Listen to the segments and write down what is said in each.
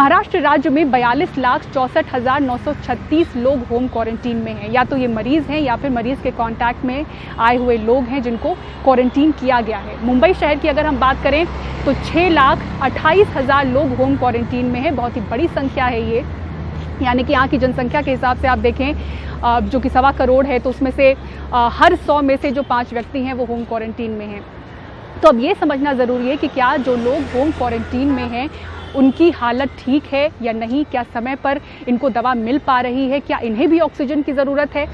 महाराष्ट्र राज्य में 42,64,936 लोग होम क्वारंटीन में हैं। या तो ये मरीज हैं या फिर मरीज के कांटेक्ट में आए हुए लोग हैं जिनको क्वारंटीन किया गया है। मुंबई शहर की अगर हम बात करें तो 6,28,000 लोग होम क्वारंटीन में हैं। बहुत ही बड़ी संख्या है ये, यानी कि यहाँ की जनसंख्या के हिसाब से आप देखें जो कि 1.25 करोड़ है, तो उसमें से हर 100 में से जो 5 व्यक्ति हैं वो होम क्वारंटीन में हैं। तो अब ये समझना ज़रूरी है कि क्या जो लोग होम क्वारंटीन में हैं उनकी हालत ठीक है या नहीं, क्या समय पर इनको दवा मिल पा रही है, क्या इन्हें भी ऑक्सीजन की ज़रूरत है।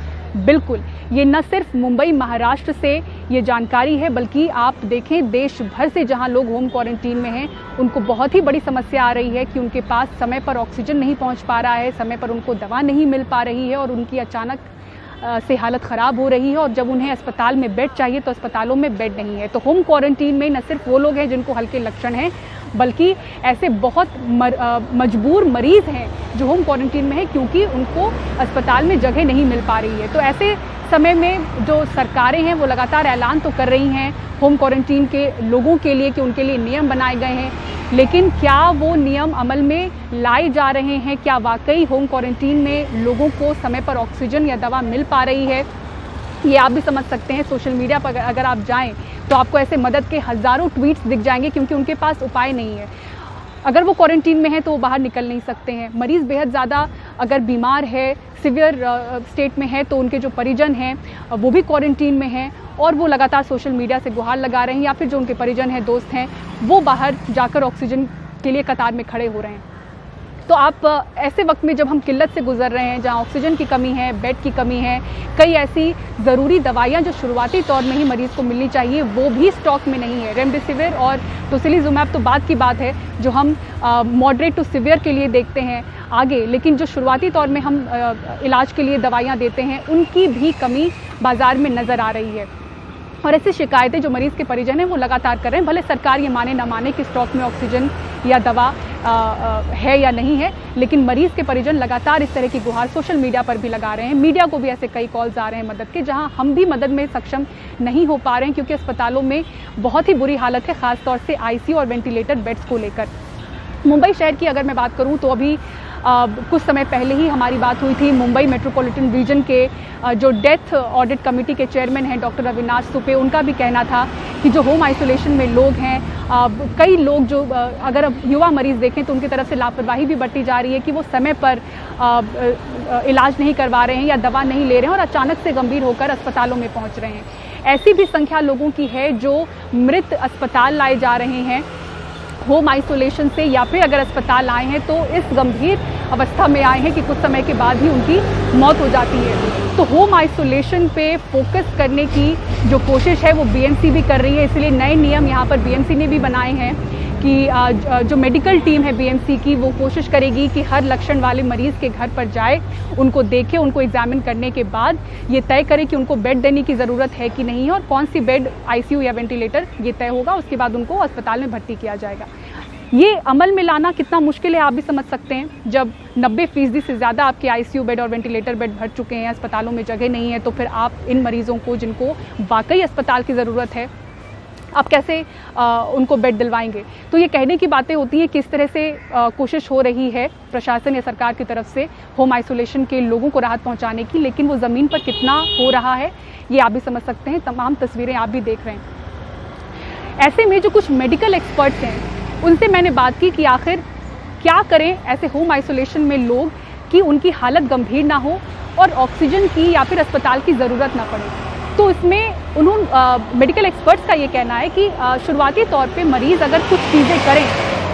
बिल्कुल, ये न सिर्फ मुंबई महाराष्ट्र से ये जानकारी है, बल्कि आप देखें देश भर से जहां लोग होम क्वारंटीन में हैं उनको बहुत ही बड़ी समस्या आ रही है कि उनके पास समय पर ऑक्सीजन नहीं पहुंच पा रहा है, समय पर उनको दवा नहीं मिल पा रही है और उनकी अचानक से हालत ख़राब हो रही है। और जब उन्हें अस्पताल में बेड चाहिए तो अस्पतालों में बेड नहीं है। तो होम क्वारंटीन में न सिर्फ वो लोग हैं जिनको हल्के लक्षण हैं, बल्कि ऐसे बहुत मजबूर मरीज़ हैं जो होम क्वारंटीन में हैं क्योंकि उनको अस्पताल में जगह नहीं मिल पा रही है। तो ऐसे समय में जो सरकारें हैं वो लगातार ऐलान तो कर रही हैं होम क्वारंटीन के लोगों के लिए कि उनके लिए नियम बनाए गए हैं, लेकिन क्या वो नियम अमल में लाए जा रहे हैं? क्या वाकई होम क्वारंटीन में लोगों को समय पर ऑक्सीजन या दवा मिल पा रही है? ये आप भी समझ सकते हैं। सोशल मीडिया पर अगर आप जाएं तो आपको ऐसे मदद के हज़ारों ट्वीट्स दिख जाएंगे क्योंकि उनके पास उपाय नहीं है। अगर वो क्वारंटीन में है तो वो बाहर निकल नहीं सकते हैं। मरीज़ बेहद ज़्यादा अगर बीमार है, सिवियर स्टेट में है, तो उनके जो परिजन हैं वो भी क्वारंटीन में हैं और वो लगातार सोशल मीडिया से गुहार लगा रहे हैं, या फिर जो उनके परिजन हैं, दोस्त हैं, वो बाहर जाकर ऑक्सीजन के लिए कतार में खड़े हो रहे हैं। तो आप ऐसे वक्त में जब हम किल्लत से गुजर रहे हैं, जहां ऑक्सीजन की कमी है, बेड की कमी है, कई ऐसी ज़रूरी दवाइयां जो शुरुआती तौर में ही मरीज़ को मिलनी चाहिए वो भी स्टॉक में नहीं है। रेमडेसिविर और टोसिलीजुमैब तो बात की बात है जो हम मॉडरेट टू सीवियर के लिए देखते हैं आगे, लेकिन जो शुरुआती तौर में हम इलाज के लिए दवाइयाँ देते हैं उनकी भी कमी बाज़ार में नज़र आ रही है। और ऐसी शिकायतें जो मरीज़ के परिजन हैं वो लगातार कर रहे हैं, भले सरकार ये माने ना माने कि स्टॉक में ऑक्सीजन या दवा है या नहीं है, लेकिन मरीज़ के परिजन लगातार इस तरह की गुहार सोशल मीडिया पर भी लगा रहे हैं। मीडिया को भी ऐसे कई कॉल्स आ रहे हैं मदद के, जहां हम भी मदद में सक्षम नहीं हो पा रहे हैं क्योंकि अस्पतालों में बहुत ही बुरी हालत है, ख़ासतौर से आईसीयू और वेंटिलेटर बेड्स को लेकर। मुंबई शहर की अगर मैं बात करूं तो अभी कुछ समय पहले ही हमारी बात हुई थी मुंबई मेट्रोपॉलिटन रीजन के जो डेथ ऑडिट कमेटी के चेयरमैन हैं डॉक्टर अविनाश सुपे, उनका भी कहना था कि जो होम आइसोलेशन में लोग हैं, कई लोग जो अगर अब युवा मरीज़ देखें तो उनकी तरफ से लापरवाही भी बरती जा रही है कि वो समय पर इलाज नहीं करवा रहे हैं या दवा नहीं ले रहे हैं और अचानक से गंभीर होकर अस्पतालों में पहुंच रहे हैं। ऐसी भी संख्या लोगों की है जो मृत अस्पताल लाए जा रहे हैं होम आइसोलेशन से, या फिर अगर अस्पताल आए हैं तो इस गंभीर अवस्था में आए हैं कि कुछ समय के बाद ही उनकी मौत हो जाती है। तो होम आइसोलेशन पे फोकस करने की जो कोशिश है वो बीएमसी भी कर रही है, इसलिए नए नियम यहाँ पर बीएमसी ने भी बनाए हैं कि जो मेडिकल टीम है बीएमसी की वो कोशिश करेगी कि हर लक्षण वाले मरीज़ के घर पर जाए, उनको देखे, उनको एग्जामिन करने के बाद ये तय करे कि उनको बेड देने की ज़रूरत है कि नहीं है और कौन सी बेड आईसीयू या वेंटिलेटर ये तय होगा। उसके बाद उनको अस्पताल में भर्ती किया जाएगा। ये अमल में लाना कितना मुश्किल है आप भी समझ सकते हैं। जब 90% से ज़्यादा आपके आईसीयू बेड और वेंटिलेटर बेड भर चुके हैं, अस्पतालों में जगह नहीं है, तो फिर आप इन मरीज़ों को जिनको वाकई अस्पताल की ज़रूरत है आप कैसे उनको बेड दिलवाएंगे। तो ये कहने की बातें होती हैं किस तरह से कोशिश हो रही है प्रशासन या सरकार की तरफ से होम आइसोलेशन के लोगों को राहत पहुंचाने की, लेकिन वो ज़मीन पर कितना हो रहा है ये आप भी समझ सकते हैं। तमाम तस्वीरें आप भी देख रहे हैं। ऐसे में जो कुछ मेडिकल एक्सपर्ट्स हैं उनसे मैंने बात की कि आखिर क्या करें ऐसे होम आइसोलेशन में लोग कि उनकी हालत गंभीर ना हो और ऑक्सीजन की या फिर अस्पताल की ज़रूरत ना पड़े। तो इसमें उन्होंने मेडिकल एक्सपर्ट्स का ये कहना है कि शुरुआती तौर पे मरीज़ अगर कुछ चीज़ें करें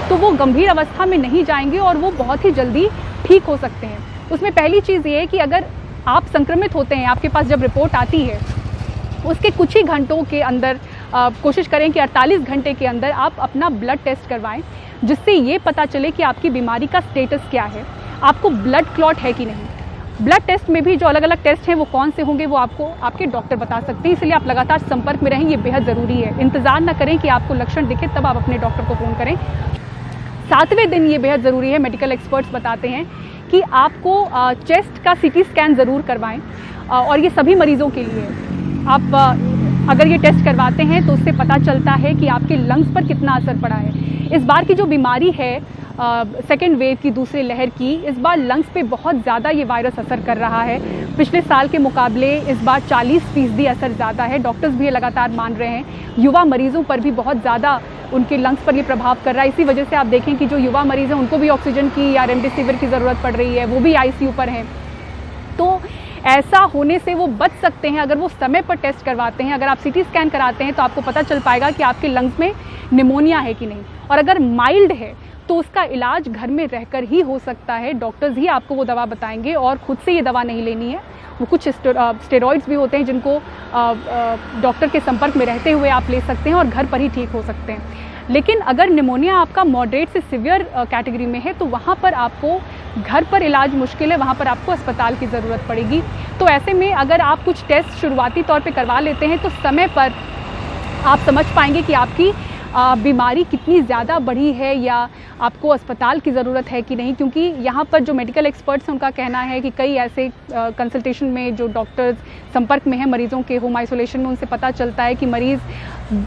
तो वो गंभीर अवस्था में नहीं जाएंगे और वो बहुत ही जल्दी ठीक हो सकते हैं। उसमें पहली चीज़ ये है कि अगर आप संक्रमित होते हैं, आपके पास जब रिपोर्ट आती है उसके कुछ ही घंटों के अंदर कोशिश करें कि 48 घंटे के अंदर आप अपना ब्लड टेस्ट करवाएं, जिससे ये पता चले कि आपकी बीमारी का स्टेटस क्या है, आपको ब्लड क्लॉट है कि नहीं। ब्लड टेस्ट में भी जो अलग अलग टेस्ट हैं वो कौन से होंगे वो आपको आपके डॉक्टर बता सकते हैं, इसलिए आप लगातार संपर्क में रहें, ये बेहद ज़रूरी है। इंतज़ार ना करें कि आपको लक्षण दिखे तब आप अपने डॉक्टर को फ़ोन करें। 7वें दिन ये बेहद ज़रूरी है, मेडिकल एक्सपर्ट्स बताते हैं कि आपको चेस्ट का सीटी स्कैन ज़रूर करवाएं और ये सभी मरीज़ों के लिए आप अगर ये टेस्ट करवाते हैं तो उससे पता चलता है कि आपके लंग्स पर कितना असर पड़ा है। इस बार की जो बीमारी है सेकेंड वेव की, दूसरी लहर की, इस बार लंग्स पे बहुत ज़्यादा ये वायरस असर कर रहा है। पिछले साल के मुकाबले इस बार 40% असर ज़्यादा है। डॉक्टर्स भी ये लगातार मान रहे हैं। युवा मरीजों पर भी बहुत ज़्यादा उनके लंग्स पर ये प्रभाव कर रहा है। इसी वजह से आप देखें कि जो युवा मरीज़ हैं उनको भी ऑक्सीजन की या रेमडेसिविर की ज़रूरत पड़ रही है, वो भी ICU पर हैं। तो ऐसा होने से वो बच सकते हैं अगर वो समय पर टेस्ट करवाते हैं। अगर आप CT स्कैन कराते हैं तो आपको पता चल पाएगा कि आपके लंग्स में निमोनिया है कि नहीं, और अगर माइल्ड है तो उसका इलाज घर में रहकर ही हो सकता है। डॉक्टर्स ही आपको वो दवा बताएंगे और खुद से ये दवा नहीं लेनी है। वो कुछ स्टेरॉइड्स भी होते हैं जिनको डॉक्टर के संपर्क में रहते हुए आप ले सकते हैं और घर पर ही ठीक हो सकते हैं। लेकिन अगर निमोनिया आपका मॉडरेट से सिवियर कैटेगरी में है तो वहाँ पर आपको घर पर इलाज मुश्किल है, वहाँ पर आपको अस्पताल की ज़रूरत पड़ेगी। तो ऐसे में अगर आप कुछ टेस्ट शुरुआती तौर पे करवा लेते हैं तो समय पर आप समझ पाएंगे कि आपकी बीमारी कितनी ज़्यादा बढ़ी है या आपको अस्पताल की ज़रूरत है कि नहीं। क्योंकि यहाँ पर जो मेडिकल एक्सपर्ट्स हैं उनका कहना है कि कई ऐसे कंसल्टेशन में जो डॉक्टर्स संपर्क में हैं मरीज़ों के, होम आइसोलेशन में, उनसे पता चलता है कि मरीज़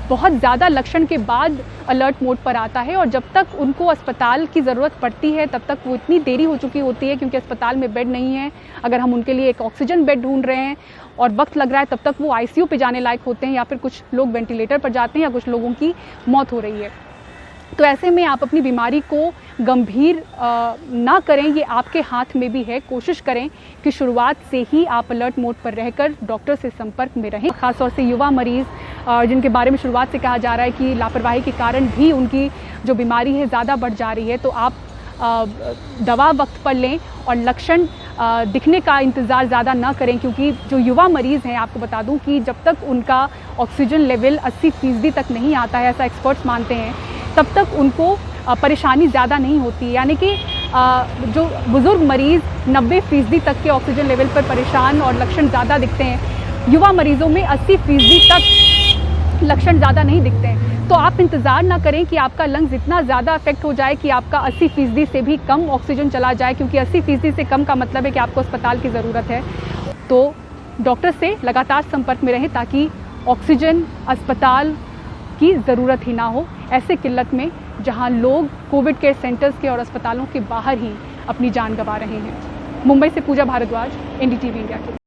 बहुत ज़्यादा लक्षण के बाद अलर्ट मोड पर आता है और जब तक उनको अस्पताल की ज़रूरत पड़ती है तब तक वो इतनी देरी हो चुकी होती है, क्योंकि अस्पताल में बेड नहीं है। अगर हम उनके लिए एक ऑक्सीजन बेड ढूंढ रहे हैं और वक्त लग रहा है तब तक वो ICU पे जाने लायक होते हैं या फिर कुछ लोग वेंटिलेटर पर जाते हैं या कुछ लोगों की मौत हो रही है। तो ऐसे में आप अपनी बीमारी को गंभीर ना करें, ये आपके हाथ में भी है। कोशिश करें कि शुरुआत से ही आप अलर्ट मोड पर रहकर डॉक्टर से संपर्क में रहें। खासतौर से युवा मरीज़ जिनके बारे में शुरुआत से कहा जा रहा है कि लापरवाही के कारण भी उनकी जो बीमारी है ज़्यादा बढ़ जा रही है, तो आप दवा वक्त पर लें और लक्षण दिखने का इंतज़ार ज़्यादा ना करें। क्योंकि जो युवा मरीज़ हैं, आपको बता दूं कि जब तक उनका ऑक्सीजन लेवल 80% तक नहीं आता है, ऐसा एक्सपर्ट्स मानते हैं, तब तक उनको परेशानी ज़्यादा नहीं होती। यानी कि जो बुज़ुर्ग मरीज़ 90% तक के ऑक्सीजन लेवल पर परेशान और लक्षण ज़्यादा दिखते हैं, युवा मरीज़ों में 80% तक लक्षण ज़्यादा नहीं दिखते हैं। तो आप इंतज़ार ना करें कि आपका लंग्स इतना ज़्यादा अफेक्ट हो जाए कि आपका 80% से भी कम ऑक्सीजन चला जाए, क्योंकि 80% से कम का मतलब है कि आपको अस्पताल की ज़रूरत है। तो डॉक्टर से लगातार संपर्क में रहें ताकि ऑक्सीजन, अस्पताल की ज़रूरत ही ना हो ऐसे किल्लत में जहां लोग कोविड केयर सेंटर्स के और अस्पतालों के बाहर ही अपनी जान गंवा रहे हैं। मुंबई से पूजा भारद्वाज, NDTV इंडिया के।